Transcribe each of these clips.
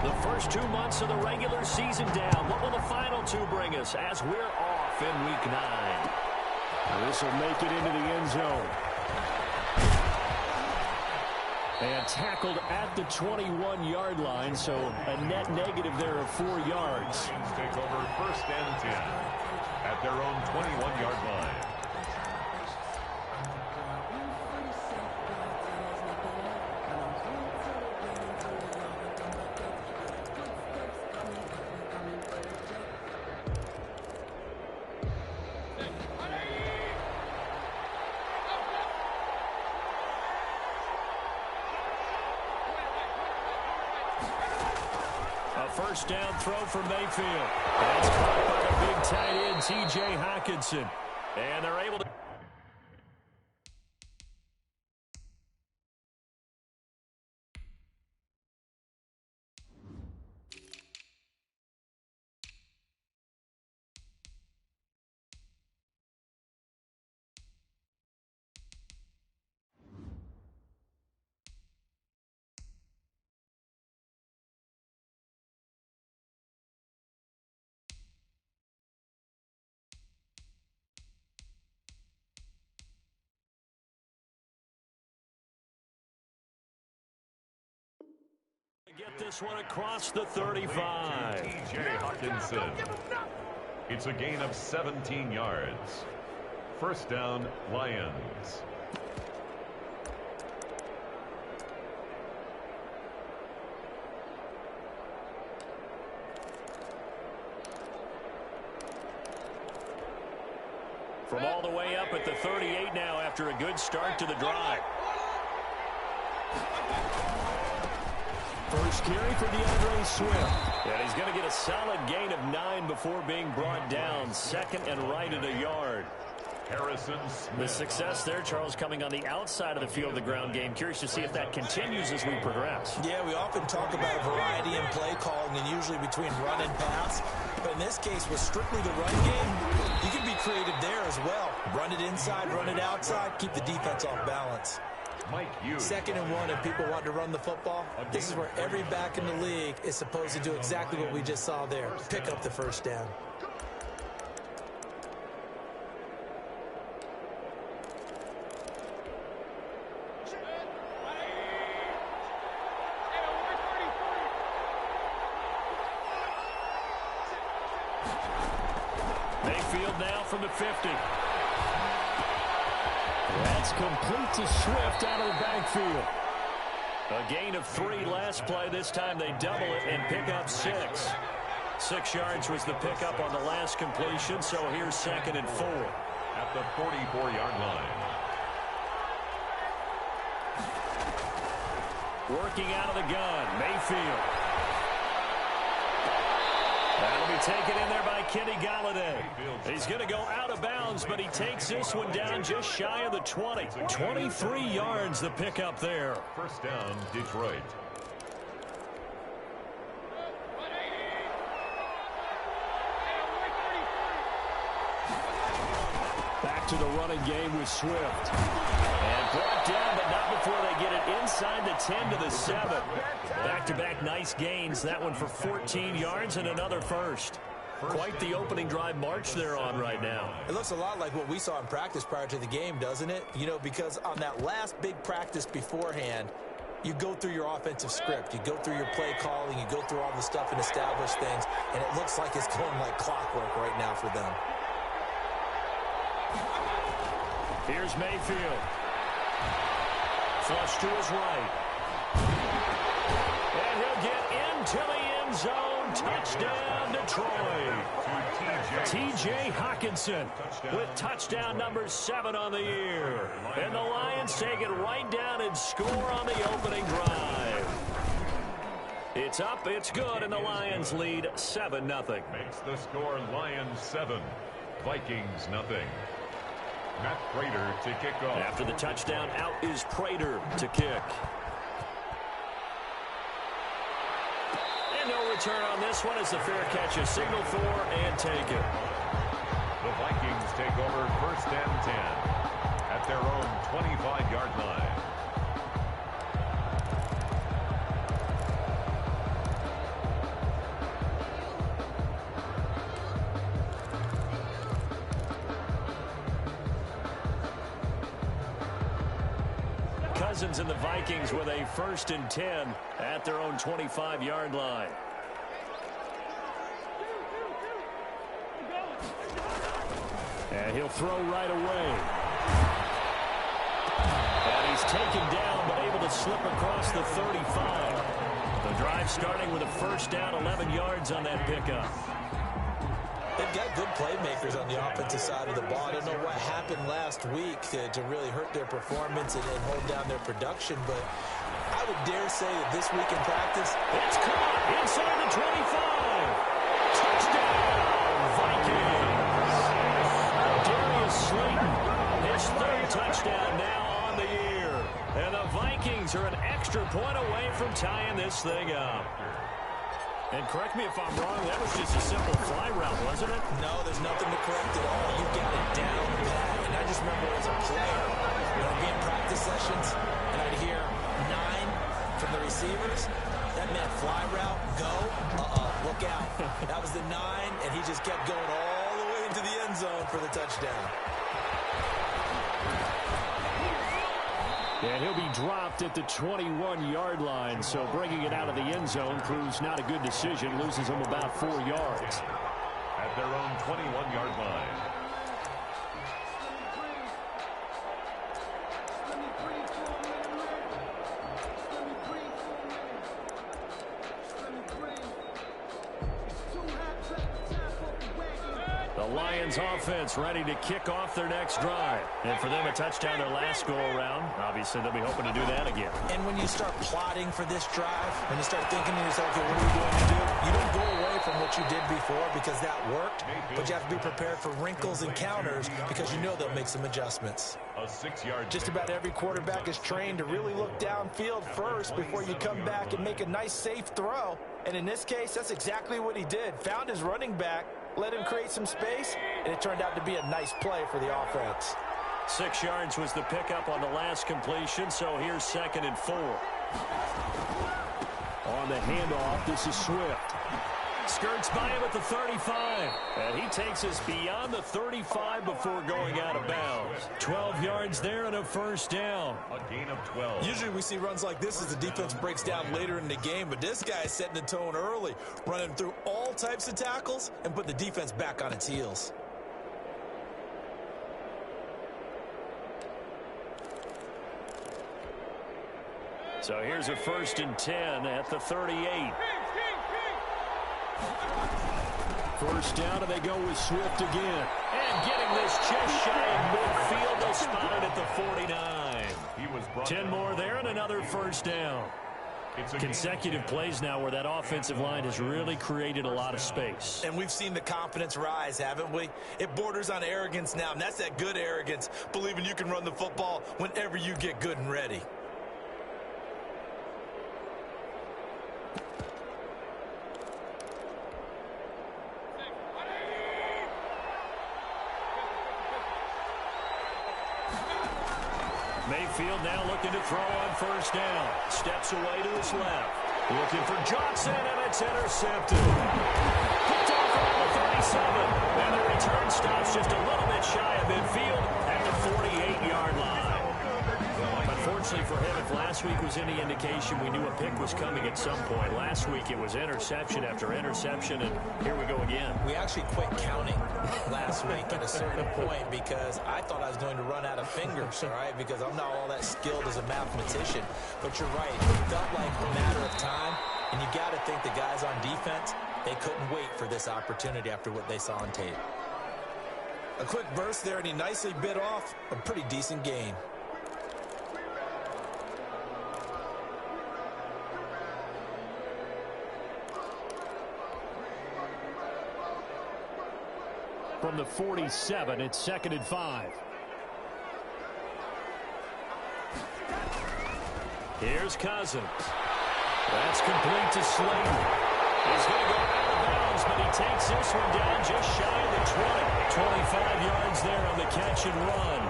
The first 2 months of the regular season down. What will the final 2 bring us as we're off in Week 9? This will make it into the end zone. And tackled at the 21-yard line, so a net negative there of 4 yards. Take over first and 10 at their own 21-yard line. First down throw for Mayfield. That's caught by the big tight end, T.J. Hockenson. And they're able to... Get this one across the 35. T.J. Hockenson. It's a gain of 17 yards. First down, Lions. From all the way up at the 38 now after a good start to the drive. First carry for DeAndre Swift. And he's going to get a solid gain of 9 before being brought down. Second and right at a yard. Harrison Smith. The success there, Charles, coming on the outside of the field of the ground game. Curious to see if that continues as we progress. Yeah, we often talk about variety in play calling and usually between run and pass. But in this case, with strictly the run game, you can be creative there as well. Run it inside, run it outside, keep the defense off balance. Second and 1 and people want to run the football. This is where every back in the league is supposed to do exactly what we just saw there. Pick up the first down. Mayfield now from the 50. That's complete to Swift out of the backfield. A gain of 3 last play. This time they double it and pick up 6. 6 yards was the pickup on the last completion, so here's second and 4. At the 44-yard line. Working out of the gun, Mayfield. That'll be taken in there by Kenny Golladay. He's going to go out of bounds, but he takes this one down just shy of the 20. 23 yards the pickup there. First down, Detroit. Back to the running game with Swift. And brought down, but not before they get it inside the 10 to the 7. Back-to-back nice gains. That one for 14 yards and another first. Quite the opening drive march they're on right now. It looks a lot like what we saw in practice prior to the game, doesn't it? You know, because on that last big practice beforehand, you go through your offensive script. You go through your play calling. You go through all the stuff and establish things. And it looks like it's going like clockwork right now for them. Here's Mayfield. Flush to his right. And he'll get into the end zone. Touchdown, Detroit. T.J. Hockenson with touchdown number 7 on the year. And the Lions take it right down and score on the opening drive. It's up, it's good, and the Lions lead 7-0. Makes the score Lions 7, Vikings nothing. Matt Prater to kick off. After the touchdown, out is Prater to kick. And no return on this one as the fair catch is signaled for and taken. The Vikings take over first and 10 at their own 25-yard line. Cousins and the Vikings with a 1st and 10 at their own 25-yard line. And he'll throw right away. And he's taken down, but able to slip across the 35. The drive starting with a 1st down, 11 yards on that pickup. They've got good playmakers on the offensive side of the ball. I don't know what happened last week to really hurt their performance and hold down their production, but I would dare say that this week in practice, it's caught inside the 25. Touchdown, Vikings. Darius Slayton, his 3rd touchdown now on the year. And the Vikings are an extra point away from tying this thing up. And correct me if I'm wrong, that was just a simple fly route, wasn't it? No, there's nothing to correct at all. You got it down pat. And I just remember as a player, I'd be in practice sessions, and I'd hear 9 from the receivers. That meant fly route, go, look out. That was the 9, and he just kept going all the way into the end zone for the touchdown. And he'll be dropped at the 21-yard line, so bringing it out of the end zone proves not a good decision, loses him about 4 yards. At their own 21-yard line. The Lions offense ready to kick off their next drive. And for them, a touchdown their last go-around. Obviously, they'll be hoping to do that again. And when you start plotting for this drive, when you start thinking to yourself, okay, what are we going to do? You don't go away from what you did before because that worked, but you have to be prepared for wrinkles and counters because you know they'll make some adjustments. A 6-yard. Just about every quarterback is trained to really look downfield first before you come back and make a nice, safe throw. And in this case, that's exactly what he did. Found his running back, let him create some space, and it turned out to be a nice play for the offense. 6 yards was the pickup on the last completion, so here's 2nd and 4. On the handoff, this is Swift. Skirts by him at the 35. And he takes us beyond the 35 before going out of bounds. 12 yards there and a 1st down. A gain of 12. Usually we see runs like this as the defense breaks down later in the game, but this guy is setting the tone early, running through all types of tackles and put the defense back on its heels. So here's a 1st and 10 at the 38. 1st down, and they go with Swift again. And getting this just shy of midfield, they'll spot it at the 49. He was brought 10 more there and another 1st down. Consecutive plays now where that offensive line has really created a lot of space. And we've seen the confidence rise, haven't we? It borders on arrogance now, and that's that good arrogance, believing you can run the football whenever you get good and ready. Mayfield now looking to throw on 1st down. Steps away to his left. Looking for Johnson, and it's intercepted. Picked off around the 37. And the return stops just a little bit shy of midfield at the 48-yard line. Unfortunately for him, if last week was any indication, we knew a pick was coming at some point. Last week it was interception after interception, and here we go again. We actually quit counting last week at a certain point because I thought I was going to run out of fingers, all right, because I'm not all that skilled as a mathematician. But you're right. It felt like a matter of time, and you got to think the guys on defense, they couldn't wait for this opportunity after what they saw on tape. A quick burst there, and he nicely bit off a pretty decent gain. From the 47, it's 2nd and 5. Here's Cousins. That's complete to Slayton. He's going to go out of bounds, but he takes this one down just shy of the 20. 25 yards there on the catch and run.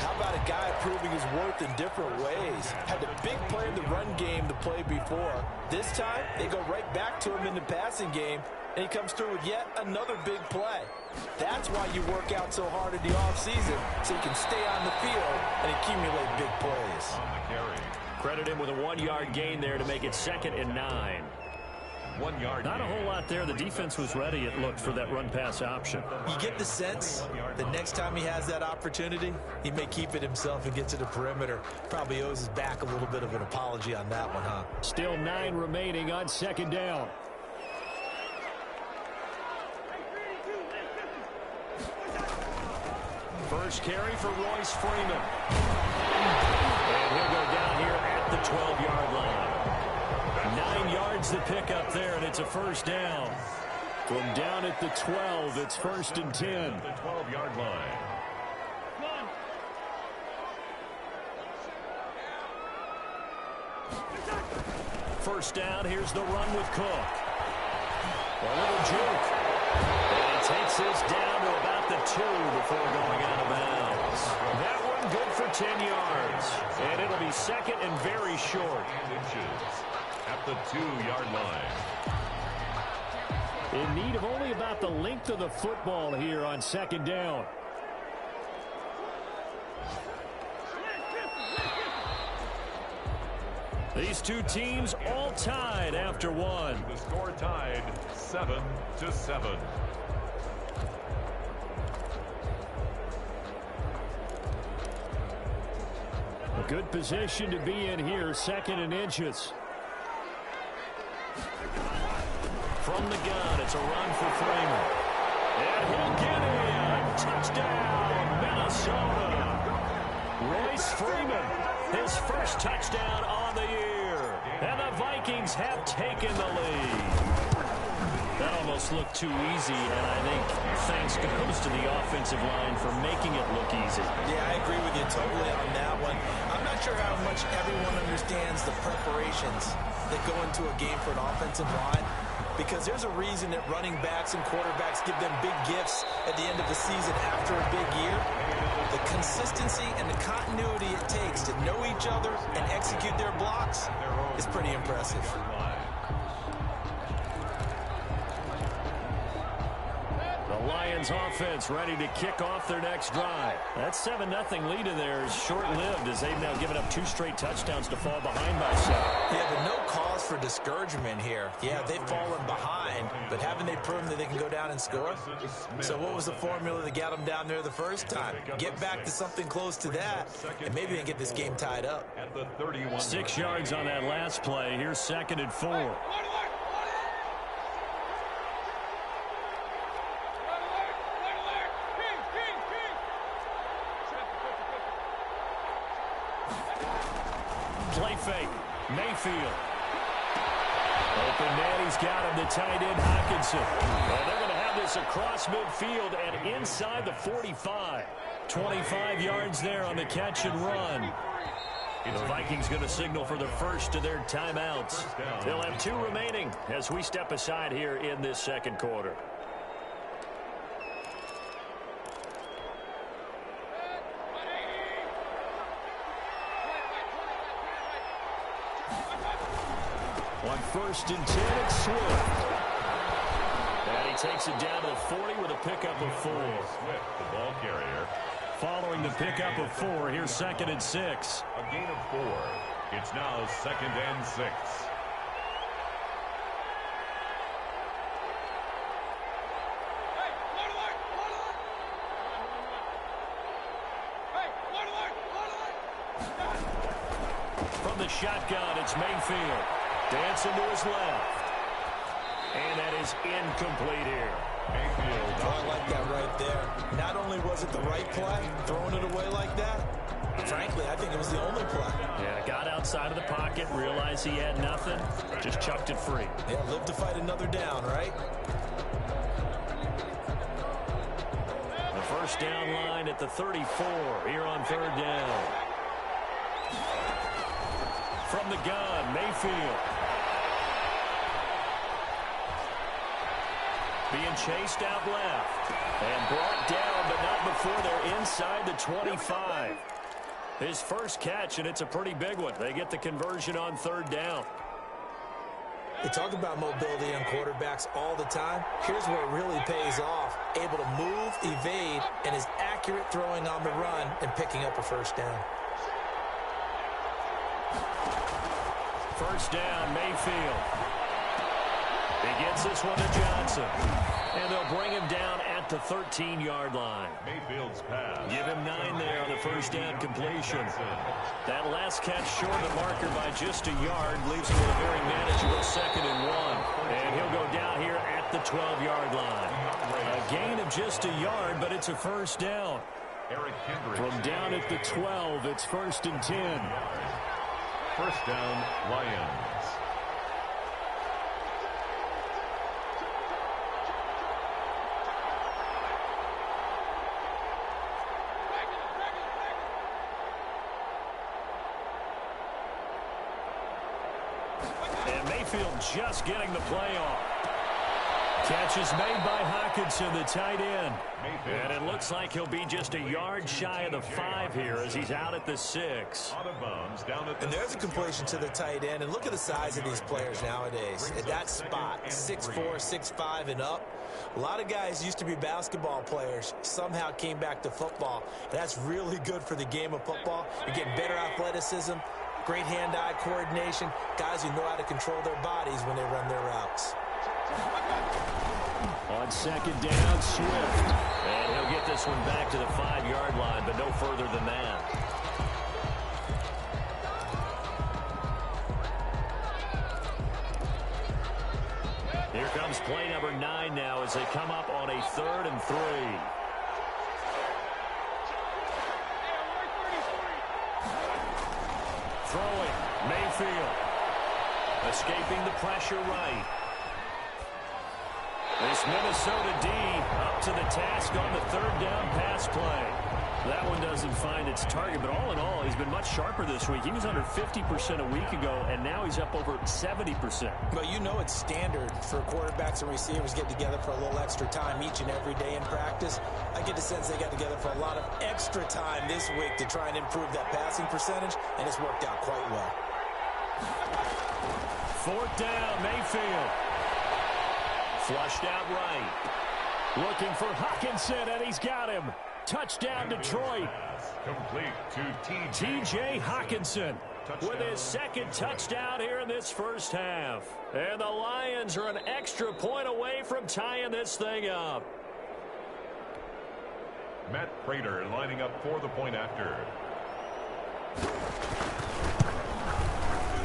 How about a guy proving his worth in different ways? Had the big play in the run game the play before. This time, they go right back to him in the passing game. and he comes through with yet another big play. That's why you work out so hard in the offseason, so you can stay on the field and accumulate big plays. On the carry. Credit him with a 1-yard gain there to make it 2nd and 9. 1 yard. Not a whole lot there. The defense was ready, it looked, for that run-pass option. You get the sense that next time he has that opportunity, he may keep it himself and get to the perimeter. Probably owes his back a little bit of an apology on that one, huh? Still 9 remaining on 2nd down. First carry for Royce Freeman. And he'll go down here at the 12-yard line. 9 yards to pick up there, and it's a first down. From down at the 12, it's 1st and 10. The 12-yard line. First down, here's the run with Cook. A little juke. And he takes this down to about the 2 before going out of bounds. That one good for 10 yards. And it'll be 2nd and very short. At the 2-yard line. In need of only about the length of the football here on 2nd down. These two teams all tied after one. The score tied 7-7. A good position to be in here, 2nd and inches. From the gun, it's a run for Freeman. And he'll get in. Touchdown, Minnesota. Royce Freeman, his first touchdown on the year. And the Vikings have taken the lead. That almost looked too easy, and I think thanks goes to the offensive line for making it look easy. Yeah, I agree with you totally on that one. I'm not sure how much everyone understands the preparations that go into a game for an offensive line, because there's a reason that running backs and quarterbacks give them big gifts at the end of the season after a big year. The consistency and the continuity it takes to know each other and execute their blocks is pretty impressive. The Lions offense ready to kick off their next drive. That 7-0 lead in there is short-lived as they've now given up 2 straight touchdowns to fall behind by 7. Yeah, but no cause for discouragement here. Yeah, they've fallen behind, but haven't they proven that they can go down and score? So what was the formula that got them down there the first time? Get back to something close to that, and maybe they can get this game tied up. 6 yards on that last play. Here's 2nd and 4. Play fake. Mayfield. Open man, he's got him, the tight end, Hockenson. And they're going to have this across midfield and inside the 45. 25 yards there on the catch and run. The Vikings going to signal for the first of their timeouts. They'll have 2 remaining as we step aside here in this 2nd quarter. On 1st and 10, it's Swift. And he takes it down to the 40 with a pickup of 4. Swift, the ball carrier. Following the pickup of 4, here's 2nd and 6. A gain of 4. It's now 2nd and 6. From the shotgun, it's Mayfield. Dancing to his left. And that is incomplete here. Mayfield. I like that right there. Not only was it the right play, throwing it away like that, frankly, I think it was the only play. Yeah, got outside of the pocket, realized he had nothing, just chucked it free. Yeah, live to fight another down, right? The first down line at the 34 here on 3rd down. From the gun, Mayfield. Being chased out left. And brought down, but not before they're inside the 25. His first catch, and it's a pretty big one. They get the conversion on 3rd down. They talk about mobility on quarterbacks all the time. Here's where it really pays off. Able to move, evade, and is accurate throwing on the run and picking up a first down. First down, Mayfield. He gets this one to Johnson. And they'll bring him down at the 13-yard line. Mayfield's pass. Give him 9 there on the first down completion. That last catch short of the marker by just a yard leaves him with a very manageable 2nd and 1. And he'll go down here at the 12-yard line. A gain of just a yard, but it's a first down. From down at the 12, it's 1st and 10. First down, Lions. And Mayfield just getting the play off. Catch is made by Hockenson, the tight end. And it looks like he'll be just a yard shy of the 5 here as he's out at the 6. And there's a completion to the tight end. And look at the size of these players nowadays. At that spot, 6'4", 6'5", and up. A lot of guys used to be basketball players, somehow came back to football. That's really good for the game of football. You're getting better athleticism, great hand-eye coordination, guys who know how to control their bodies when they run their routes. On 2nd down, Swift. And he'll get this one back to the 5-yard line, but no further than that. Here comes play number 9 now as they come up on a 3rd and 3. Throwing, Mayfield. Escaping the pressure right. This Minnesota D up to the task on the 3rd down pass play. That one doesn't find its target, but all in all, he's been much sharper this week. He was under 50% a week ago, and now he's up over 70%. Well, you know it's standard for quarterbacks and receivers get together for a little extra time each and every day in practice. I get the sense they got together for a lot of extra time this week to try and improve that passing percentage, and it's worked out quite well. 4th down, Mayfield. Flushed out right. Looking for Hockenson, and he's got him. Touchdown, Detroit. Complete to T.J. Hockenson with his 2nd touchdown here in this first half. And the Lions are an extra point away from tying this thing up. Matt Prater lining up for the point after.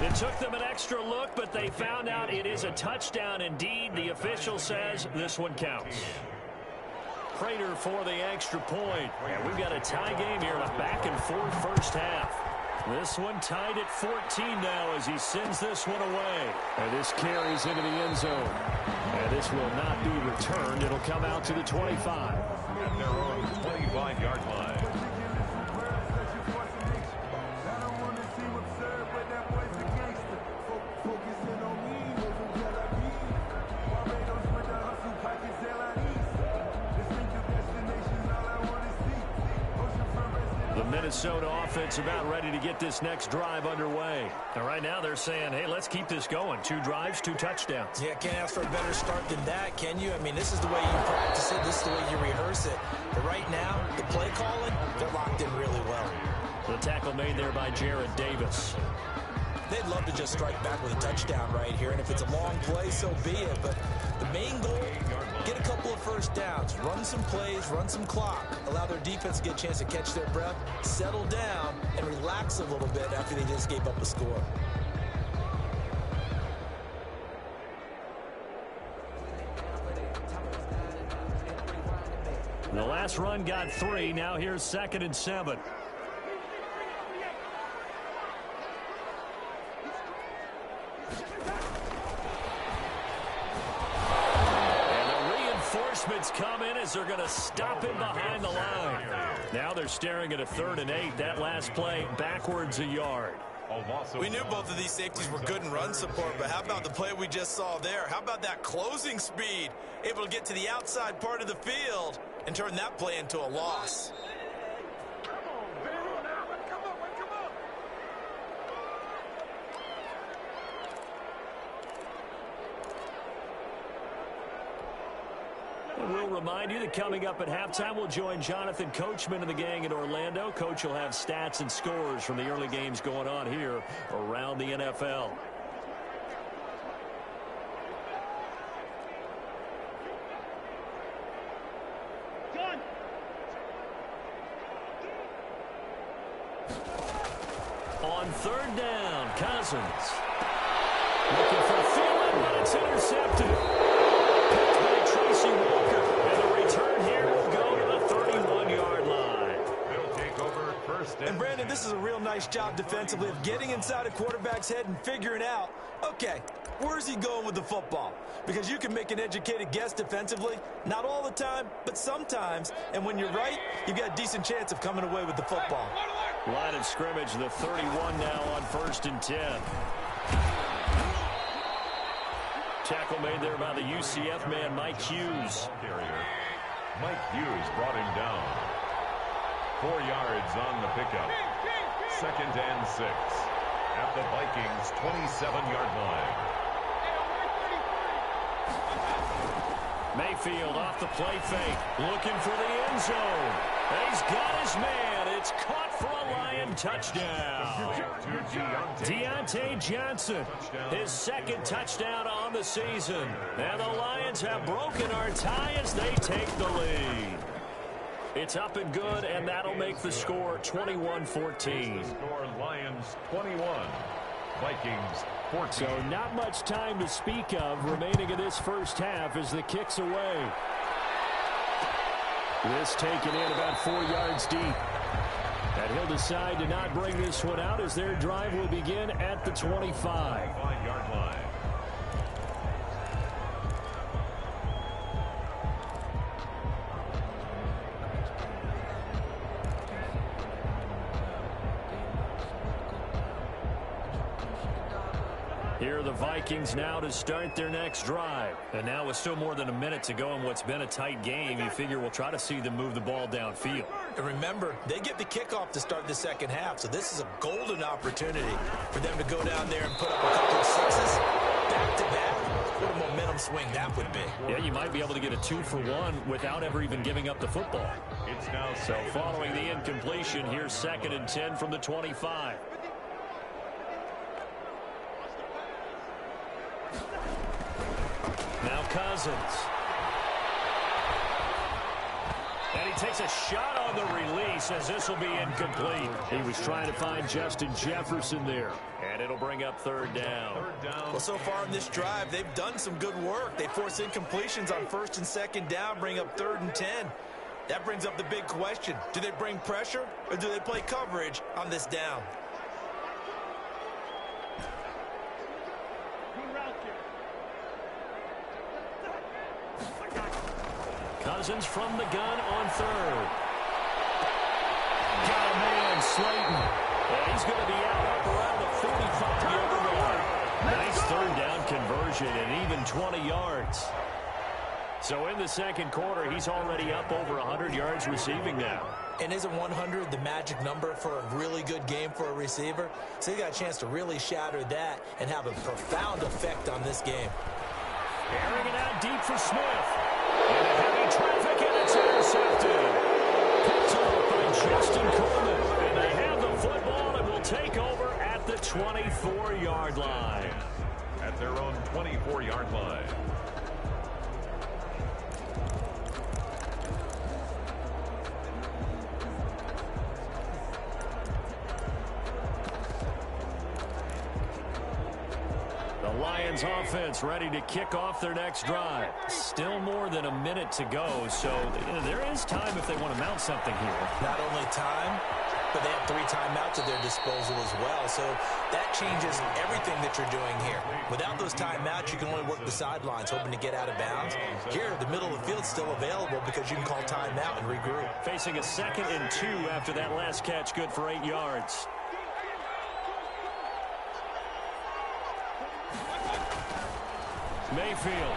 It took them an extra look, but they found out it is a touchdown indeed. The official says this one counts. Prater for the extra point. And we've got a tie game here in a back-and-forth first half. This one tied at 14 now as he sends this one away. And this carries into the end zone. And this will not be returned. It'll come out to the 25. At their own 25-yard line. Minnesota offense about ready to get this next drive underway. And right now they're saying, hey, let's keep this going. 2 drives, 2 touchdowns. Yeah, can't ask for a better start than that, can you? I mean, this is the way you practice it. This is the way you rehearse it. But right now, the play calling, they're locked in really well. The tackle made there by Jared Davis. They'd love to just strike back with a touchdown right here. And if it's a long play, so be it. But the main goal, get a couple of first downs, run some plays, run some clock, allow their defense to get a chance to catch their breath, settle down, and relax a little bit after they just gave up a score. The last run got 3. Now here's 2nd and 7. Come in as they're going to stop him behind the line. Now they're staring at a 3rd and 8. That last play backwards a yard. We knew both of these safeties were good in run support, but how about the play we just saw there? How about that closing speed? Able to get to the outside part of the field and turn that play into a loss. We'll remind you that coming up at halftime, we'll join Jonathan Coachman and the gang in Orlando. Coach will have stats and scores from the early games going on here around the NFL. On third down, Cousins. Looking for Thielen, but it's intercepted. Picked by Tracy Walker. And the return here will go to the 31-yard line. They'll take over first. And Brandon, this is a real nice job defensively of getting inside a quarterback's head and figuring out, okay, where's he going with the football? Because you can make an educated guess defensively, not all the time, but sometimes. And when you're right, you've got a decent chance of coming away with the football. Line of scrimmage, the 31 now on 1st and 10. Tackle made there by the UCF man, Mike Hughes. Mike Hughes brought him down. 4 yards on the pickup. 2nd and 6 at the Vikings' 27-yard line. Mayfield off the play fake, looking for the end zone. He's got his man. It's caught for a Lion touchdown. Deontay Johnson, his 2nd touchdown on the season. And the Lions have broken our tie as they take the lead. It's up and good, and that'll make the score 21-14. Score Lions 21, Vikings 14. So not much time to speak of remaining in this first half as the kick's away. This taken in about 4 yards deep. And he'll decide to not bring this one out as their drive will begin at the 25. 5-yard line. Here are the Vikings now to start their next drive. And now with still more than a minute to go in what's been a tight game, you figure we'll try to see them move the ball downfield. And remember, they get the kickoff to start the second half, so this is a golden opportunity for them to go down there and put up a couple of sixes back-to-back. What a momentum swing that would be. Yeah, you might be able to get a 2-for-1 without ever even giving up the football. It's now So following the incompletion, here's 2nd and 10 from the 25. Now Cousins. And he takes a shot on the release as this will be incomplete. He was trying to find Justin Jefferson there. And it'll bring up 3rd down. Well, so far in this drive, they've done some good work. They force incompletions on 1st and 2nd down, bring up 3rd and 10. That brings up the big question. Do they bring pressure or do they play coverage on this down? Cousins from the gun on 3rd. Got a man, Slayton. And he's going to be out up around the 45-yard line. Nice 3rd down conversion and even 20 yards. So in the 2nd quarter, he's already up over 100 yards receiving now. And isn't 100 the magic number for a really good game for a receiver? So he got a chance to really shatter that and have a profound effect on this game. Airing it out deep for Smith. Into heavy traffic, and it's intercepted. Picked off by Justin Coleman. And they have the football and will take over at the 24-yard line. At their own 24-yard line. The Lions offense ready to kick off their next drive. Still more than a minute to go, so there is time if they want to mount something here. Not only time, but they have 3 timeouts at their disposal as well, so that changes everything that you're doing here. Without those timeouts, you can only work the sidelines, hoping to get out of bounds. Here, the middle of the field is still available because you can call timeout and regroup. Facing a 2nd and 2 after that last catch, good for 8 yards. Mayfield.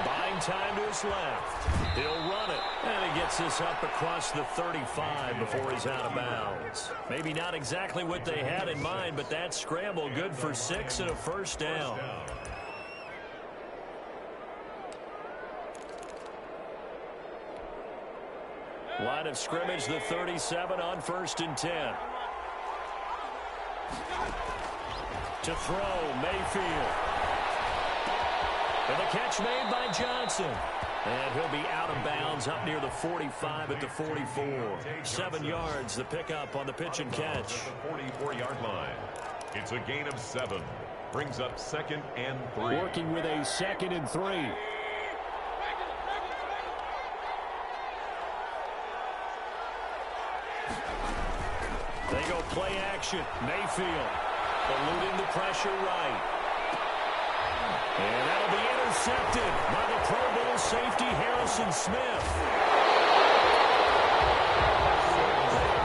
Buying time to his left. He'll run it. And he gets this up across the 35 before he's out of bounds. Maybe not exactly what they had in mind, but that scramble good for 6 and a 1st down. Line of scrimmage, the 37 on 1st and 10. To throw, Mayfield. And the catch made by Johnson. And he'll be out of bounds up near the 45 at the 44. 7 yards, the pickup on the pitch and catch. The 44-yard line. It's a gain of 7. Brings up 2nd and 3. Working with a 2nd and 3. They go play action. Mayfield eluding the pressure right. And that'll be intercepted by the Pro Bowl safety Harrison Smith.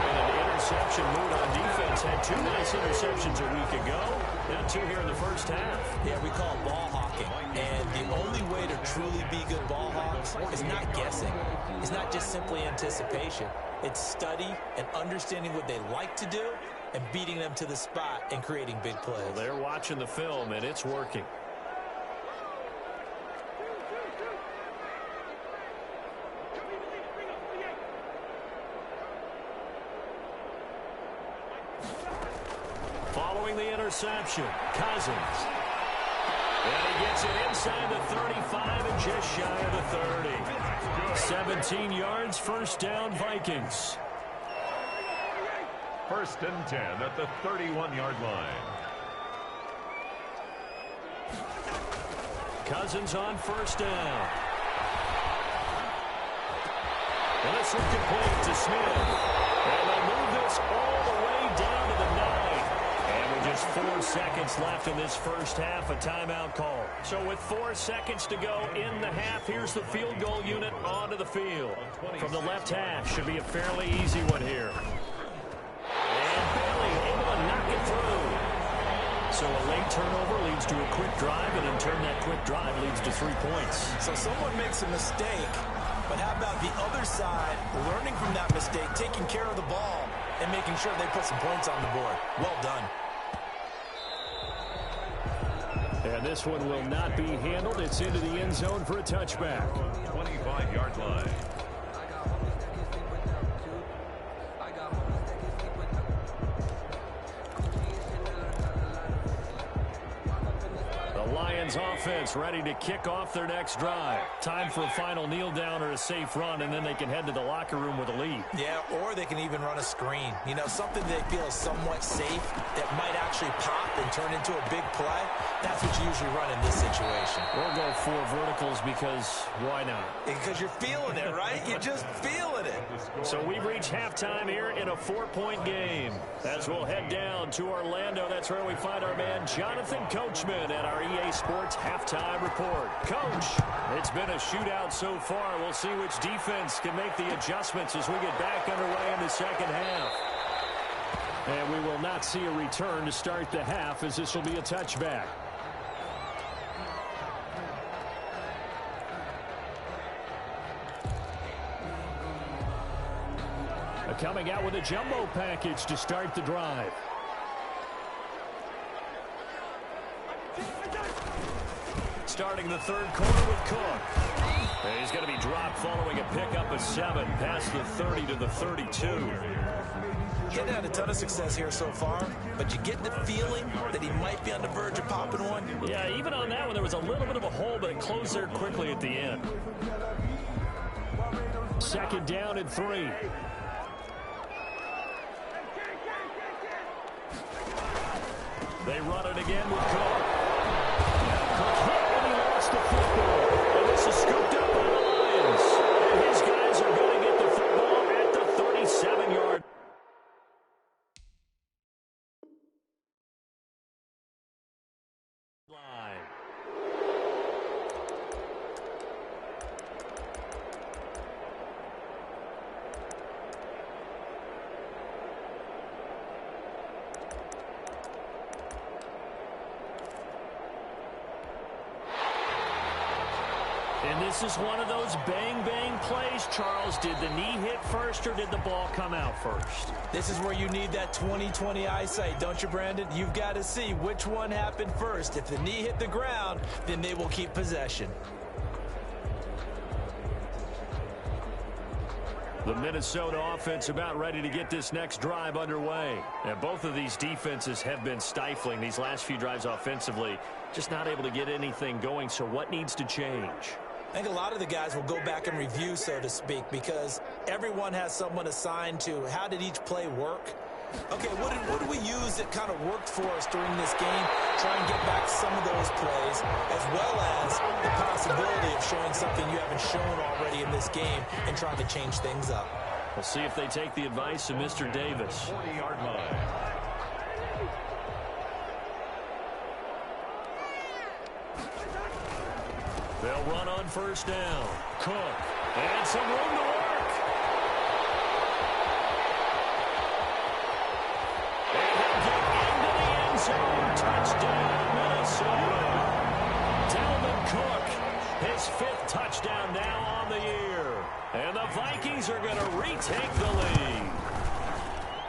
In an interception mood on defense. Had 2 nice interceptions a week ago. Now 2 here in the first half. Yeah, we call it ball hawking. And the only way to truly be good ball hawks is not guessing. It's not just simply anticipation. It's study and understanding what they like to do and beating them to the spot and creating big plays. Well, they're watching the film, and it's working. Following the interception, Cousins. And he gets it inside the 35 and just shy of the 30. 17 yards, first down, Vikings. 1st and 10 at the 31-yard line. Cousins on 1st down. And it's incomplete to Smith. And they move this all the way down to the 9. And with just 4 seconds left in this first half, a timeout call. So with 4 seconds to go in the half, here's the field goal unit onto the field. From the left hash, should be a fairly easy one here. And Bailey able to knock it through. So a late turnover leads to a quick drive, and in turn that quick drive leads to 3 points. So someone makes a mistake, but how about the other side learning from that mistake, taking care of the ball, and making sure they put some points on the board? Well done. And this one will not be handled. It's into the end zone for a touchback. 25-yard line. Lions offense ready to kick off their next drive. Time for a final kneel down or a safe run, and then they can head to the locker room with a lead. Yeah, or they can even run a screen. You know, something they feel is somewhat safe that might actually pop and turn into a big play. That's what you usually run in this situation. We'll go 4 verticals because why not? Because you're feeling it, right? You're just feeling it. So we've reached halftime here in a 4-point game. As we'll head down to Orlando, that's where we find our man Jonathan Coachman at our EA Sports Halftime Report. Coach, it's been a shootout so far. We'll see which defense can make the adjustments as we get back underway in the second half. And we will not see a return to start the half, as this will be a touchback. Coming out with a jumbo package to start the drive. Starting the third quarter with Cook. And he's going to be dropped following a pickup of 7 past the 30 to the 32. He hasn't had a ton of success here so far, but you get the feeling that he might be on the verge of popping one. Yeah, even on that one, there was a little bit of a hole, but it closed there quickly at the end. 2nd down and 3. They run it again with Cook. Cook hit when he lost the football. And this is scooped up by the Lions. And his guys are going to get the football at the 37-yard line. And this is one of those bang-bang plays, Charles. Did the knee hit first or did the ball come out first? This is where you need that 20/20 eyesight, don't you, Brandon? You've got to see which one happened first. If the knee hit the ground, then they will keep possession. The Minnesota offense about ready to get this next drive underway. And both of these defenses have been stifling these last few drives offensively. Just not able to get anything going. So what needs to change? I think a lot of the guys will go back and review, so to speak, because everyone has someone assigned to how did each play work. Okay, what did we use that kind of worked for us during this game? Try and get back some of those plays, as well as the possibility of showing something you haven't shown already in this game and trying to change things up. We'll see if they take the advice of Mr. Davis. 40-yard line. They'll run on first down. Cook. And some room to work. Touchdown, Minnesota. Dalvin Cook, his 5th touchdown now on the year. And the Vikings are going to retake the lead.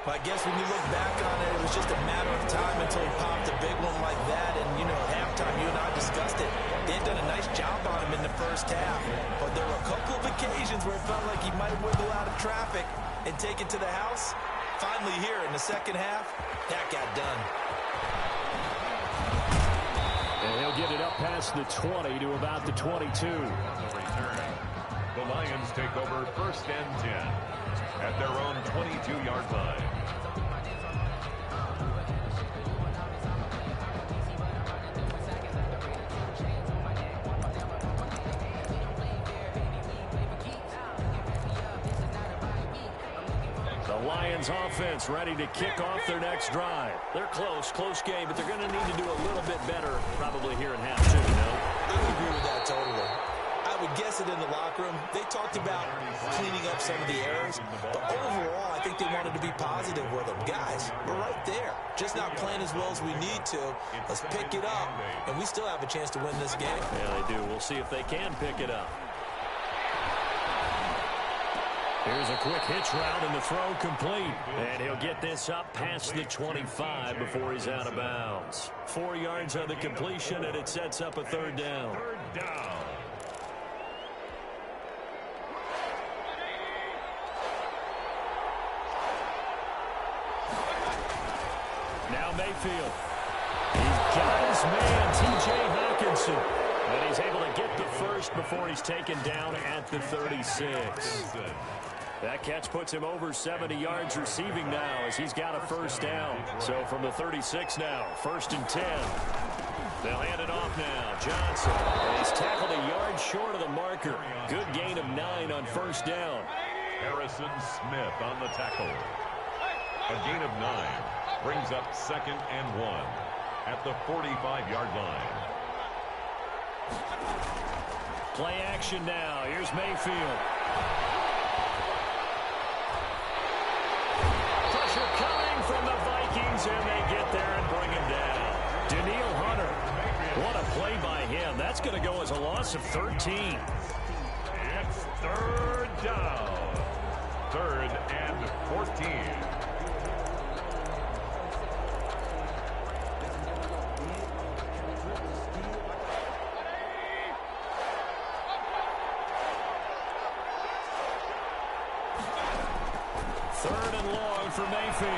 I guess when you look back on it, it was just a matter of time until he popped a big one like that. And, you know, at halftime, you and I discussed it. They had done a nice job on him in the first half. But there were a couple of occasions where it felt like he might wiggle out of traffic and take it to the house. Finally here in the second half, that got done. And he'll get it up past the 20 to about the 22. The Lions take over 1st and 10 at their own 22-yard line. Lions offense ready to kick off their next drive. They're close game, but they're going to need to do a little bit better probably here in half two, I would agree with that totally. I would guess it in the locker room. They talked about cleaning up some of the errors, but overall, I think they wanted to be positive with them. Guys, we're right there. Just not playing as well as we need to. Let's pick it up, and we still have a chance to win this game. Yeah, they do. We'll see if they can pick it up. Here's a quick hitch route and the throw complete. And he'll get this up past the 25 before he's out of bounds. 4 yards on the completion, and it sets up a 3rd down. 3rd down. Now Mayfield. He's got his man, T.J. Hawkinson. And he's able to get the first before he's taken down at the 36. That catch puts him over 70 yards receiving now as he's got a 1st down. So from the 36 now, 1st and 10. They'll hand it off now. Johnson. And he's tackled a yard short of the marker. Good gain of 9 on 1st down. Harrison Smith on the tackle. A gain of 9 brings up 2nd and 1 at the 45-yard line. Play action now. Here's Mayfield. Pressure coming from the Vikings, and they get there and bring him down. Daniil Hunter. What a play by him. That's going to go as a loss of 13. It's 3rd down. 3rd and 14. For Mayfield.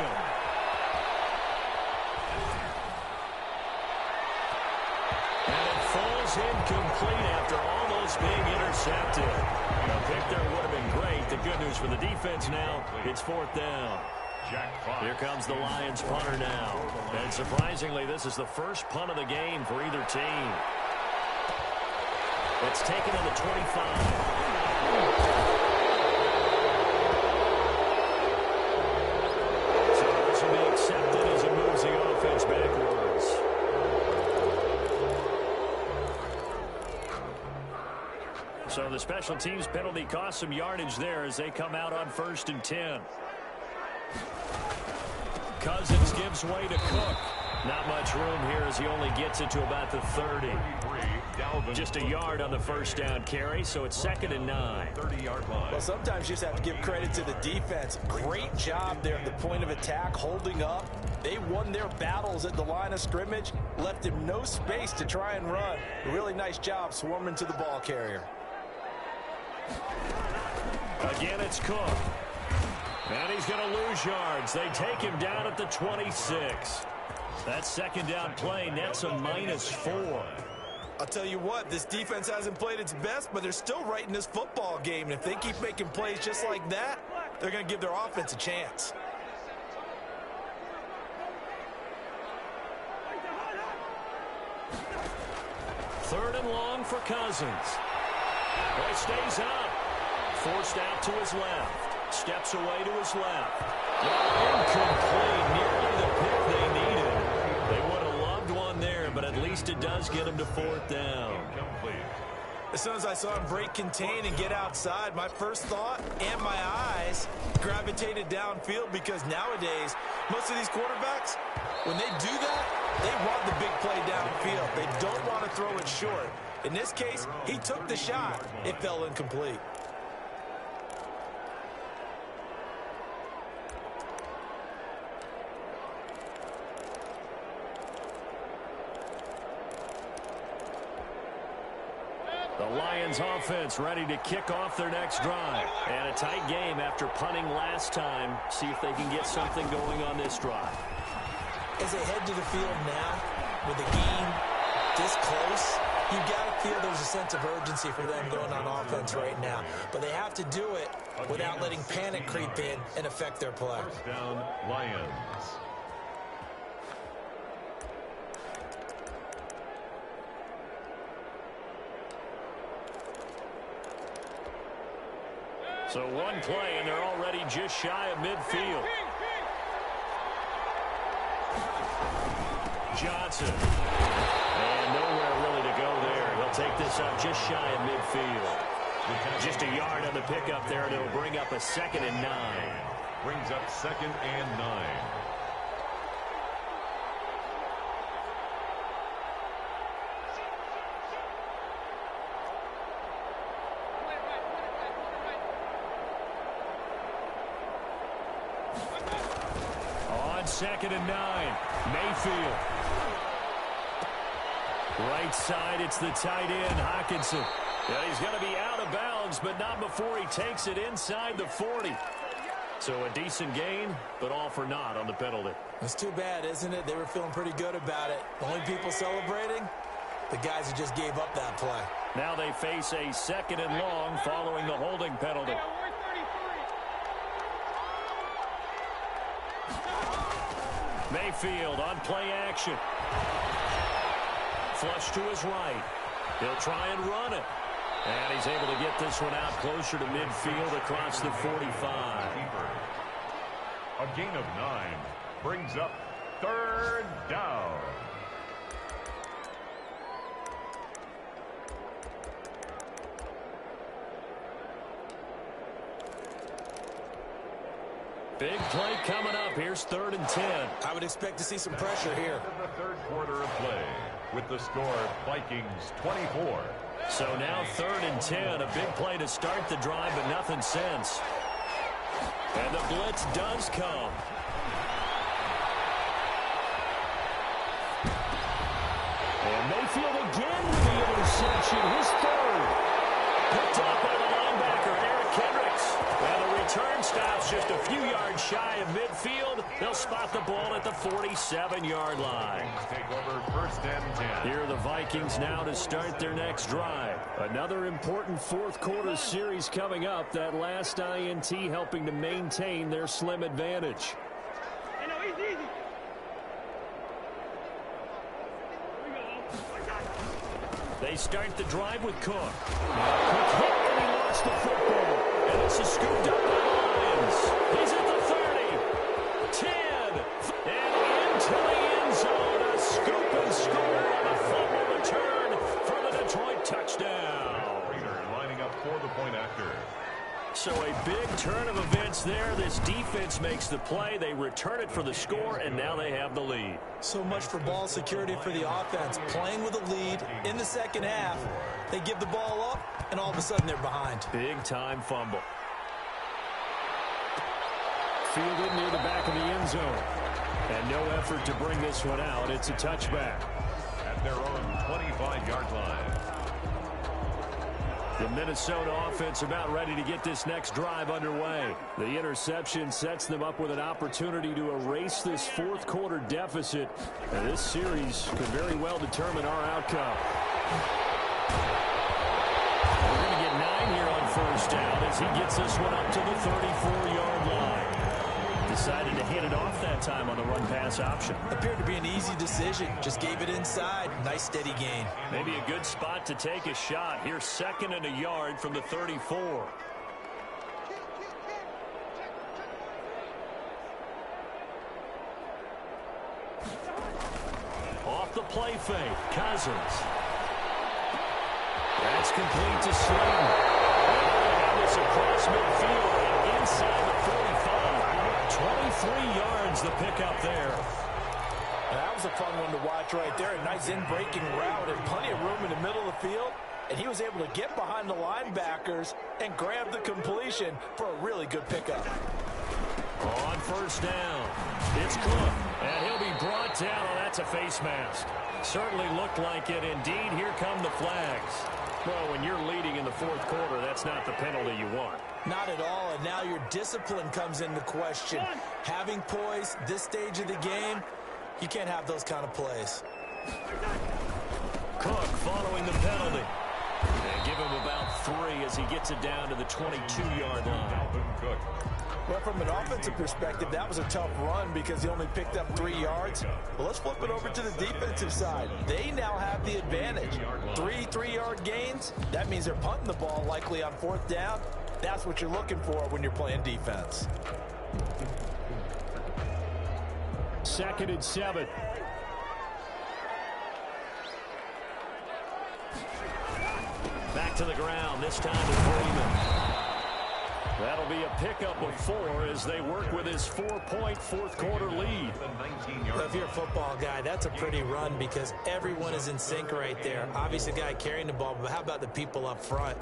And it falls incomplete after almost being intercepted. A pick there would have been great. The good news for the defense now, it's 4th down. Here comes the Lions punter now. And surprisingly, this is the first punt of the game for either team. It's taken on the 25. Accepted as it moves the offense backwards. So the special teams penalty cost some yardage there as they come out on 1st and 10. Cousins gives way to Cook. Not much room here as he only gets it to about the 30. Just a yard on the 1st down carry, so it's 2nd and 9. 30-yard line. Well, sometimes you just have to give credit to the defense. Great job there at the point of attack, holding up. They won their battles at the line of scrimmage, left him no space to try and run. A really nice job swarming to the ball carrier. Again, it's Cook. And he's going to lose yards. They take him down at the 26. That second down play nets a -4. I'll tell you what, this defense hasn't played its best, but they're still right in this football game. And if they keep making plays just like that, they're going to give their offense a chance. Third and long for Cousins. Boy, stays up. Forced out to his left. Steps away to his left. Incomplete. Nearly the pick they needed. They would have loved one there, but at least it does get him to fourth down. As soon as I saw him break contain and get outside, my first thought and my eyes gravitated downfield, because nowadays, most of these quarterbacks, when they do that, they want the big play downfield. They don't want to throw it short. In this case, he took the shot. It fell incomplete. The Lions offense ready to kick off their next drive. And a tight game after punting last time. See if they can get something going on this drive. As they head to the field now, with the game this close, you've got to feel there's a sense of urgency for them going on offense right now. But they have to do it without letting panic creep in and affect their play. First down, Lions. So one play, and they're already just shy of midfield. Johnson. And nowhere really to go there. He'll take this up just shy of midfield. Just a yard on the pickup there, and it'll bring up a 2nd and 9. Brings up 2nd and 9. On 2nd and 9, Mayfield. Right side, it's the tight end, Hockenson. Yeah, he's going to be out of bounds, but not before he takes it inside the 40. So a decent gain, but all for naught on the penalty. It's too bad, isn't it? They were feeling pretty good about it. The only people celebrating, the guys who just gave up that play. Now they face a 2nd and long following the holding penalty. Mayfield on play action. Flush to his right. He'll try and run it. And he's able to get this one out closer to midfield across the 45. A gain of 9 brings up 3rd down. Big play coming up. Here's 3rd and 10. I would expect to see some pressure here. In the 3rd quarter of play, with the score Vikings 24. So now 3rd and 10. A big play to start the drive, but nothing since. And the blitz does come. And Mayfield again with the interception. His 3rd. Picked up by the linebacker, Eric Kendricks. And the return stops just a few yards shy of midfield. They'll spot the ball at the 47-yard line. Take over 1st and 10. Here are the Vikings now to start their next drive. Another important 4th quarter series coming up. That last INT helping to maintain their slim advantage. They start the drive with Cook. Cook hit and he lost the football. And it's scooped up by the Lions. He's at the 30, 10, and into the end zone. A scoop and score on a fumble return for the Detroit touchdown. Raider lining up for the point after. So a big turn of events there. This defense makes the play. They return it for the score, and now they have the lead. So much for ball security for the offense. Playing with a lead in the 2nd half. They give the ball up, and all of a sudden they're behind. Big-time fumble. Fielded near the back of the end zone. And no effort to bring this one out. It's a touchback. At their own 25-yard line. The Minnesota offense about ready to get this next drive underway. The interception sets them up with an opportunity to erase this fourth quarter deficit. And this series could very well determine our outcome. We're going to get 9 here on first down as he gets this one up to the 34-yard line. Decided to hit it off that time on the run-pass option. Appeared to be an easy decision. Just gave it inside. Nice steady gain. Maybe a good spot to take a shot. Here's 2nd and a yard from the 34. Off the play fake. Cousins. That's complete to Slayton. They have this across midfield and inside the 45. 23 yards the pickup there. That was a fun one to watch right there. A nice in-breaking route and plenty of room in the middle of the field. And he was able to get behind the linebackers and grab the completion for a really good pickup. On first down, it's Cook. And he'll be brought down. Oh, that's a face mask. Certainly looked like it. Indeed, here come the flags. Well, when you're leading in the fourth quarter, that's not the penalty you want. Not at all, and now your discipline comes into question. Having poise this stage of the game, you can't have those kind of plays. Cook following the penalty. And give him about 3 as he gets it down to the 22-yard line. Cook. Well, from an offensive perspective, that was a tough run because he only picked up 3 yards. Well, let's flip it over to the defensive side. They now have the advantage. 3 3-yard gains. That means they're punting the ball likely on 4th down. That's what you're looking for when you're playing defense. 2nd and 7. Back to the ground, this time to Freeman. That'll be a pickup of 4 as they work with his 4-point fourth quarter lead. If you're a football guy, that's a pretty run because everyone is in sync right there. Obviously, the guy carrying the ball, but how about the people up front?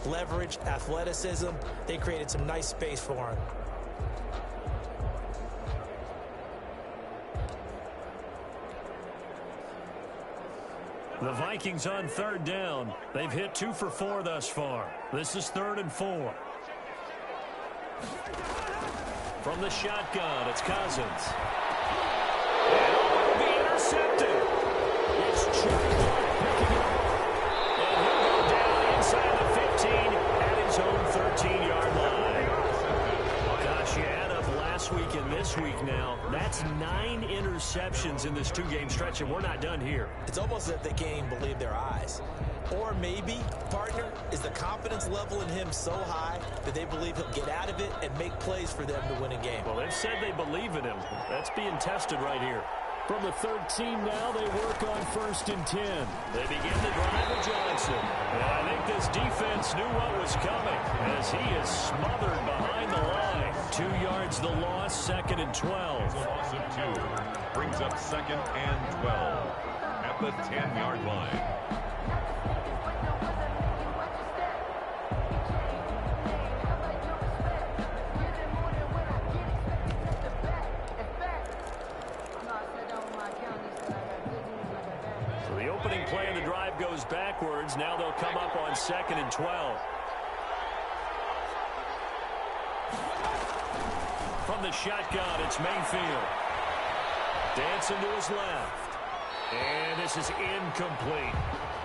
Leverage, athleticism, they created some nice space for him. The Vikings on 3rd down. They've hit 2 for 4 thus far. This is 3rd and 4. From the shotgun, it's Cousins. And it'll be intercepted. It's Chuck picking up. And he'll go down inside the 15 at his own 13-yard line. Gosh, you add up last week and this week now. That's 9 interceptions in this 2-game stretch, and we're not done here. It's almost as if they can't even believe their eyes. Or maybe, partner, is the confidence level in him so high that they believe he'll get out of it and make plays for them to win a game. Well, they've said they believe in him. That's being tested right here. From the 13 now, they work on 1st and 10. They begin the drive with Johnson. And I think this defense knew what was coming as he is smothered behind the line. 2 yards the loss, 2nd and 12. The loss of 2 brings up 2nd and 12 at the 10-yard line. So the opening play of the drive goes backwards. Now they'll come up on 2nd and 12. From the shotgun, it's Mayfield. Dancing to his left. And this is incomplete.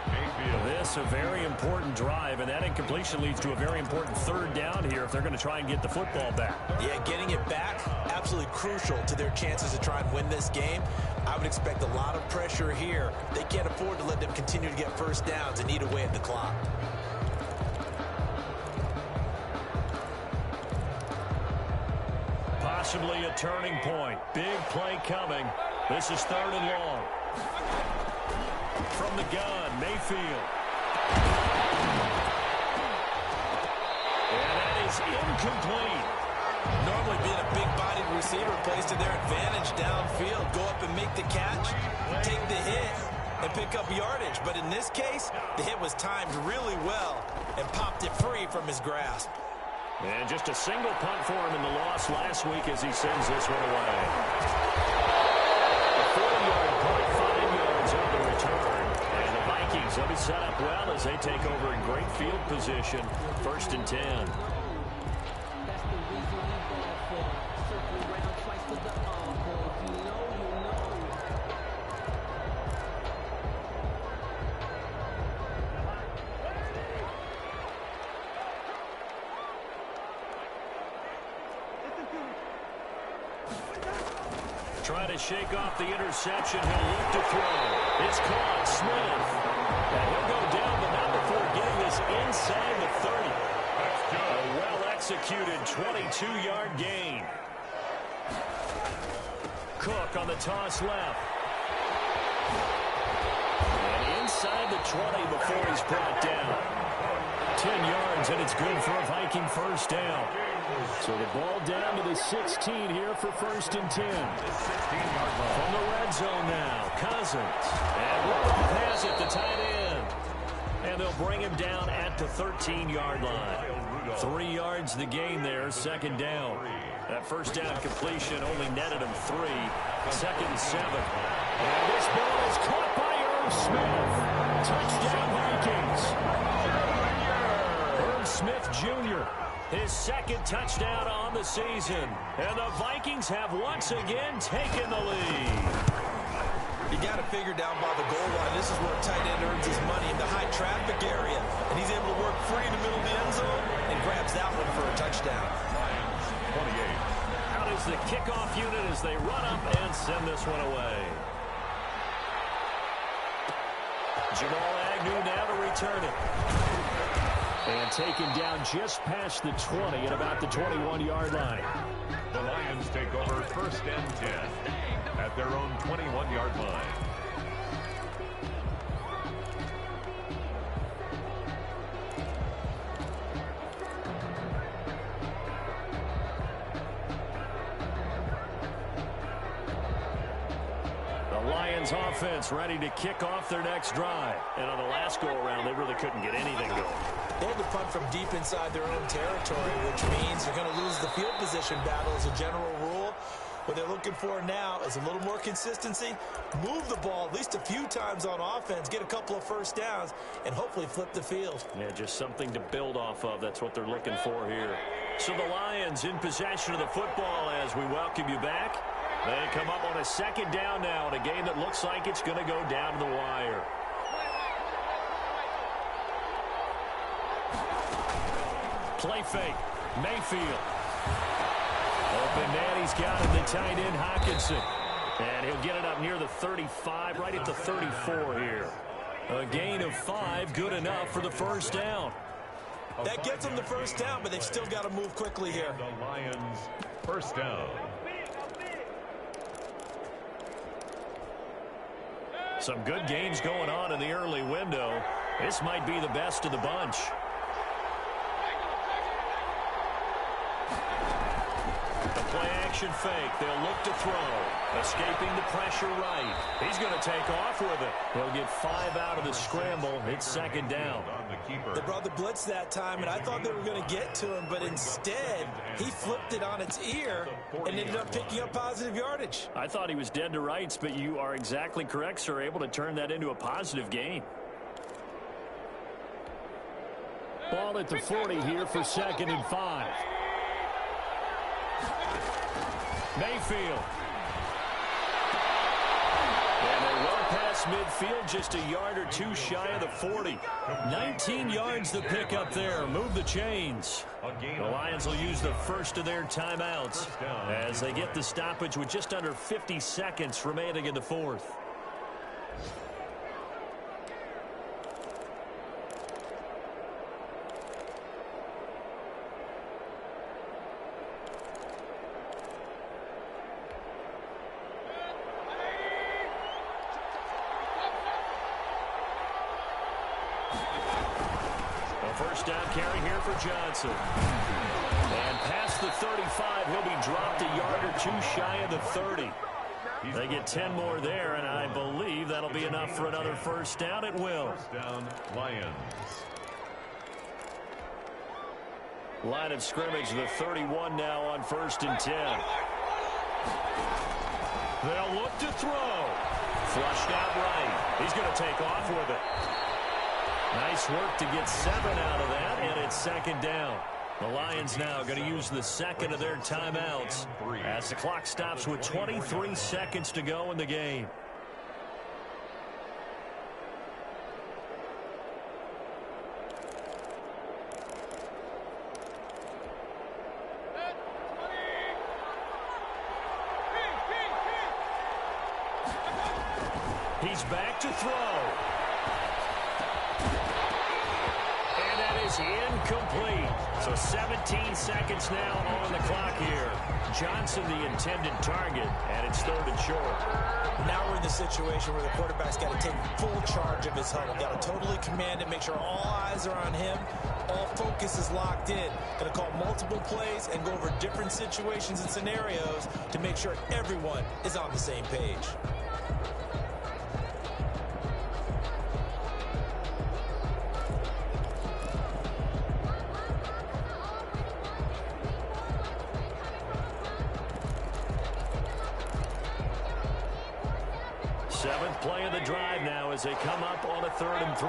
Mayfield. This a very important drive, and that incompletion leads to a very important 3rd down here if they're going to try and get the football back. Yeah, getting it back, absolutely crucial to their chances to try and win this game. I would expect a lot of pressure here. They can't afford to let them continue to get 1st downs and eat away at the clock. Possibly a turning point. Big play coming. This is 3rd and long. From the gun, Mayfield. And that is incomplete. Normally being a big-bodied receiver plays to their advantage downfield. Go up and make the catch, take the hit, and pick up yardage. But in this case, the hit was timed really well and popped it free from his grasp. And just a single punt for him in the loss last week as he sends this one away. A 4-yard punt, 5 yards on the return. And the Vikings So we set up well as they take over in great field position. 1st and 10. Trying to shake off the interception. He'll look to throw. It's caught. Smith. And he'll go down, but not before getting this inside the 30. A well-executed 22-yard gain. Cook on the toss left. And inside the 20 before he's brought down. 10 yards, and it's good for a Viking first down. So the ball down to the 16 here for 1st and 10. From the red zone now, Cousins. And Rowan has it, the tight end. And they'll bring him down at the 13-yard line. 3 yards the gain there, 2nd down. That first down completion only netted him 3. 2nd and 7. And this ball is caught by Irv Smith. Touchdown Vikings. Irv Smith Jr., his 2nd touchdown on the season. And the Vikings have once again taken the lead. You got to figure down by the goal line. This is where a tight end earns his money, in the high traffic area. And he's able to work free in the middle of the end zone and grabs that one for a touchdown. 28. Out is the kickoff unit as they run up and send this one away. Jamal Agnew now to return it. And taken down just past the 20 at about the 21-yard line. The Lions take over 1st and 10 at their own 21-yard line. The Lions offense ready to kick off their next drive. And on the last go-around, they really couldn't get anything going. They had to punt from deep inside their own territory, which means they're going to lose the field position battle as a general rule. What they're looking for now is a little more consistency, move the ball at least a few times on offense, get a couple of first downs, and hopefully flip the field. Yeah, just something to build off of. That's what they're looking for here. So the Lions in possession of the football as we welcome you back. They come up on a 2nd down now in a game that looks like it's going to go down to the wire. Play fake. Mayfield. Open man, he's got him, the tight end, Hawkinson. And he'll get it up near the 35, right at the 34 here. A gain of 5, good enough for the first down. That gets them the first down, but they've still got to move quickly here. The Lions, first down. Some good games going on in the early window. This might be the best of the bunch. Play-action fake. They'll look to throw. Escaping the pressure right. He's going to take off with it. He'll get 5 out of the scramble. It's 2nd down. They brought the blitz that time, and I thought they were going to get to him, but instead, he flipped it on its ear and ended up picking up positive yardage. I thought he was dead to rights, but you are exactly correct, sir. Able to turn that into a positive gain. Ball at the 40 here for 2nd and 5. Mayfield. And they're well past midfield, just a yard or 2 shy of the 40. 19 yards the pick up there. Move the chains. The Lions will use the first of their timeouts as they get the stoppage with just under 50 seconds remaining in the 4th. First down carry here for Johnson. And past the 35, he'll be dropped a yard or 2 shy of the 30. They get 10 more there, and I believe that'll be enough for another first down. It will. First down, Lions. Line of scrimmage, the 31 now on 1st and 10. They'll look to throw. Flushed out right. He's going to take off with it. Nice work to get 7 out of that, and it's second down. The Lions now going to use the second of their timeouts as the clock stops with 23 seconds to go in the game. He's back to throw. And that is incomplete. So 17 seconds now on the clock here. Johnson the intended target, and it's 3rd and short. Now we're in the situation where the quarterback's got to take full charge of his huddle. Got to totally command it, make sure all eyes are on him. All focus is locked in. Got to call multiple plays and go over different situations and scenarios to make sure everyone is on the same page. Seventh play of the drive now as they come up on a 3rd and 3.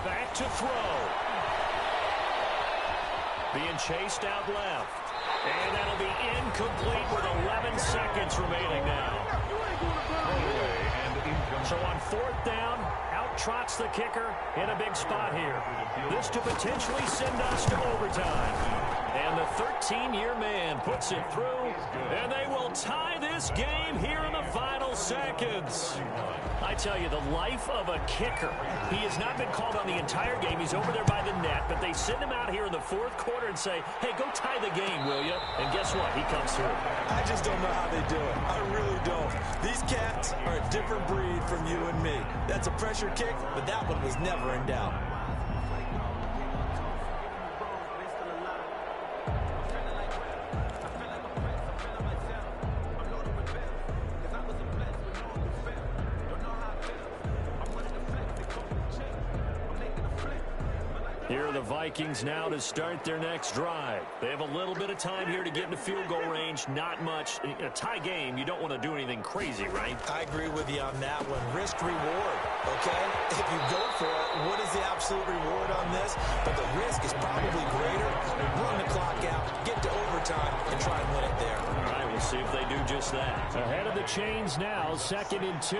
Back to throw. Being chased out left. And that'll be incomplete with 11 seconds remaining now. So on 4th down, out trots the kicker in a big spot here. This to potentially send us to overtime. And the 13-year man puts it through, and they will tie this game here in the final seconds. I tell you, the life of a kicker. He has not been called on the entire game. He's over there by the net, but they send him out here in the 4th quarter and say, hey, go tie the game, will you? And guess what? He comes through. I just don't know how they do it. I really don't. These cats are a different breed from you and me. That's a pressure kick, but that one was never in doubt. Here are the Vikings now to start their next drive. They have a little bit of time here to get into field goal range. Not much. In a tie game, you don't want to do anything crazy, right? I agree with you on that one. Risk reward, okay? If you go for it, what is the absolute reward on this? But the risk is probably greater. Run the clock out, get to overtime, and try and win it there. All right, we'll see if they do just that. Ahead of the chains now, 2nd and 2.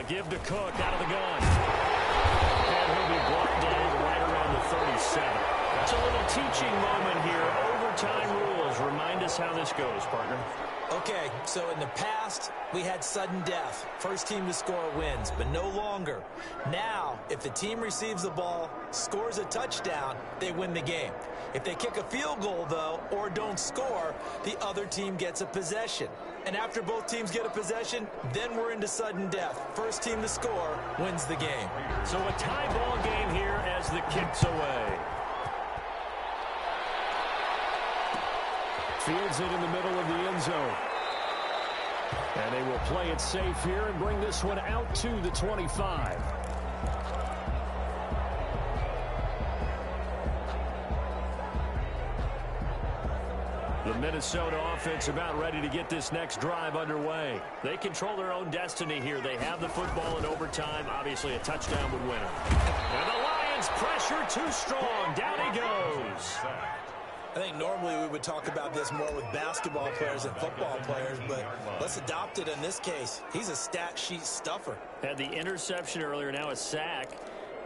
Give to Cook out of the gun. And he'll be brought down right around the 37. That's a little teaching moment here. Overtime rules. Remind us how this goes, partner. Okay, so in the past, we had sudden death. First team to score wins, but no longer. Now, if the team receives the ball, scores a touchdown, they win the game. If they kick a field goal, though, or don't score, the other team gets a possession. And after both teams get a possession, then we're into sudden death. First team to score wins the game. So a tie ball game here as the kick's away. Fields it in the middle of the end zone. And they will play it safe here and bring this one out to the 25. The Minnesota offense about ready to get this next drive underway. They control their own destiny here. They have the football in overtime. Obviously, a touchdown would win it. And the Lions pressure too strong. Down he goes. I think normally we would talk about this more with basketball players and football players, but let's adopt it in this case. He's a stat sheet stuffer. Had the interception earlier, now a sack.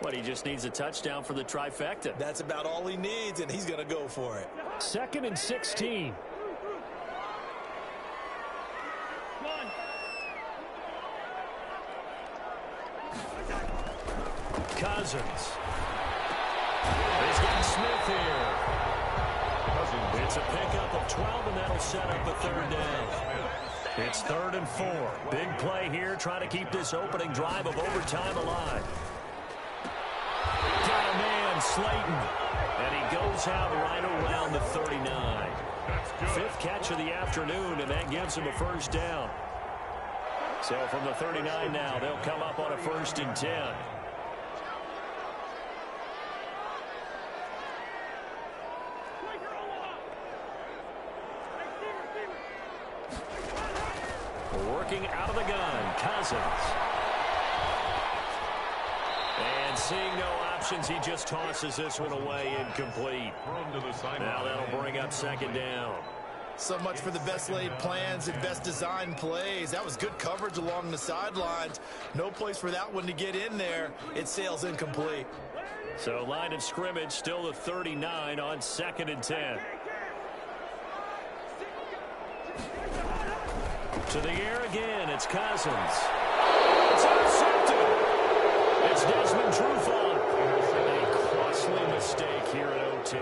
What, he just needs a touchdown for the trifecta. That's about all he needs, and he's going to go for it. 2nd and 16. Cousins. He's got Smith here. It's a pickup of 12, and that'll set up a 3rd down. It's 3rd and 4. Big play here, trying to keep this opening drive of overtime alive. Got a man, Slayton. And he goes out right around the 39. 5th catch of the afternoon, and that gives him a 1st down. So from the 39 now, they'll come up on a 1st and 10. Working out of the gun, Cousins. And seeing no options, he just tosses this one away, incomplete. Now that'll bring up second down. So much for the best laid plans and best designed plays. That was good coverage along the sidelines. No place for that one to get in there. It sails incomplete. So line of scrimmage still the 39 on 2nd and 10. To the air again, it's Cousins. It's intercepted. It's Desmond Trufant. A costly mistake here at OT.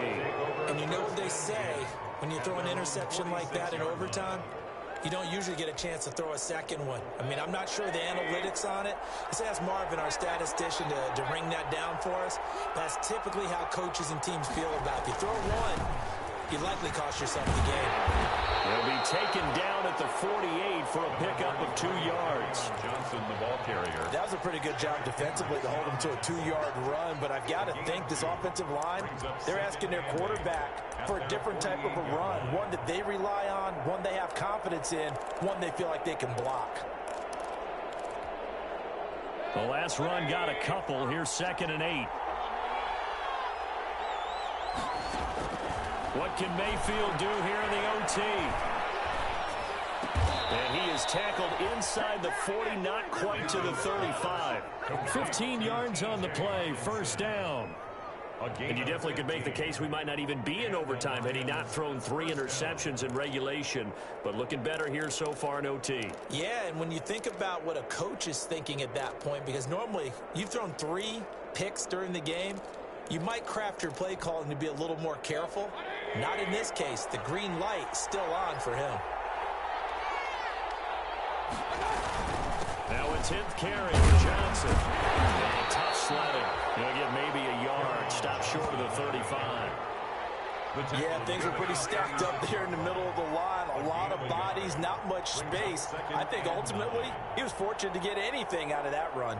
And you know what they say, when you throw an interception like that in overtime, you don't usually get a chance to throw a second one. I mean, I'm not sure the analytics on it. Let's ask Marvin, our statistician, to ring that down for us. That's typically how coaches and teams feel about it. If you throw one, you likely cost yourself the game. He'll be taken down at the 48 for a pickup of 2 yards. Johnson, the ball carrier. That was a pretty good job defensively to hold him to a 2-yard run, but I've got to think this offensive line, they're asking their quarterback for a different type of a run, one that they rely on, one they have confidence in, one they feel like they can block. The last run got a couple. Here's 2nd and 8. What can Mayfield do here in the OT? And he is tackled inside the 40, not quite to the 35. 15 yards on the play, first down. And you definitely could make the case we might not even be in overtime had he not thrown 3 interceptions in regulation. But looking better here so far in OT. Yeah, and when you think about what a coach is thinking at that point, because normally you've thrown 3 picks during the game, you might craft your play calling to be a little more careful. Not in this case. The green light still on for him. Now a 10th carry for Johnson. And tough sledding. He'll get maybe a yard. Stop short of the 35. Yeah, things are pretty stacked up there in the middle of the line. A lot of bodies, not much space. I think ultimately he was fortunate to get anything out of that run.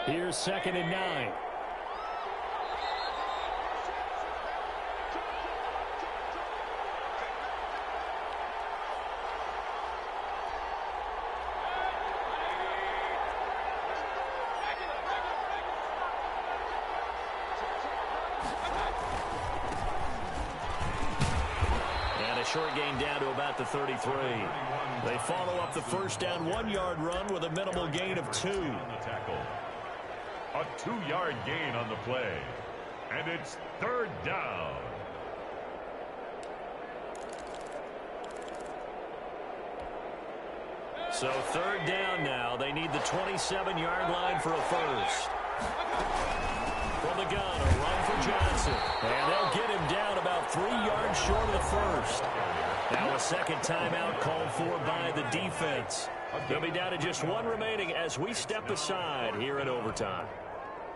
Here's 2nd and 9. And a short gain down to about the 33. They follow up the first down 1-yard run with a minimal gain of 2. A 2-yard gain on the play. And it's 3rd down. So 3rd down now. They need the 27-yard line for a first. From the gun, a run for Johnson. And they'll get him down about 3 yards short of the first. Now a second timeout called for by the defense. They'll be down to just 1 remaining as we step aside here in overtime.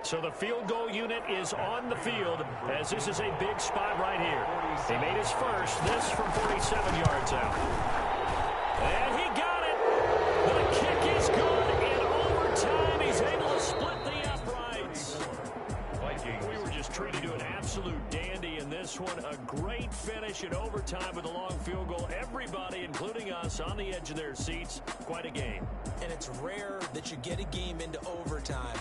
So the field goal unit is on the field as this is a big spot right here. He made his first, this from 47 yards out. And he got it. The kick is good in overtime. He's able to split the uprights. We were just treated to an absolute dandy in this one. A great finish in overtime with a long field goal. Everybody, including us, on the edge of their seats. Quite a game. And it's rare that you get a game into overtime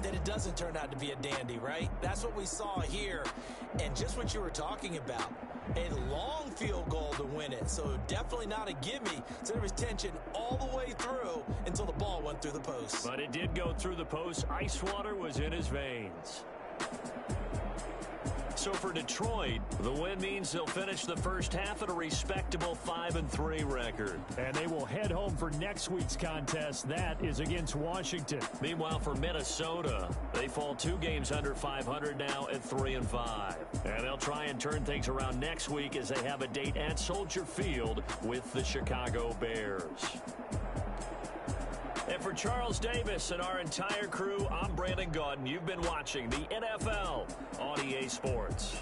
that it doesn't turn out to be a dandy, right? That's what we saw here. And just what you were talking about, a long field goal to win it. So definitely not a gimme. So there was tension all the way through until the ball went through the post. But it did go through the post. Ice water was in his veins. So for Detroit, the win means they'll finish the first half at a respectable 5-3 record. And they will head home for next week's contest. That is against Washington. Meanwhile, for Minnesota, they fall 2 games under 500 now at 3-5. And they'll try and turn things around next week as they have a date at Soldier Field with the Chicago Bears. And for Charles Davis and our entire crew, I'm Brandon Gaudin. You've been watching the NFL on EA Sports.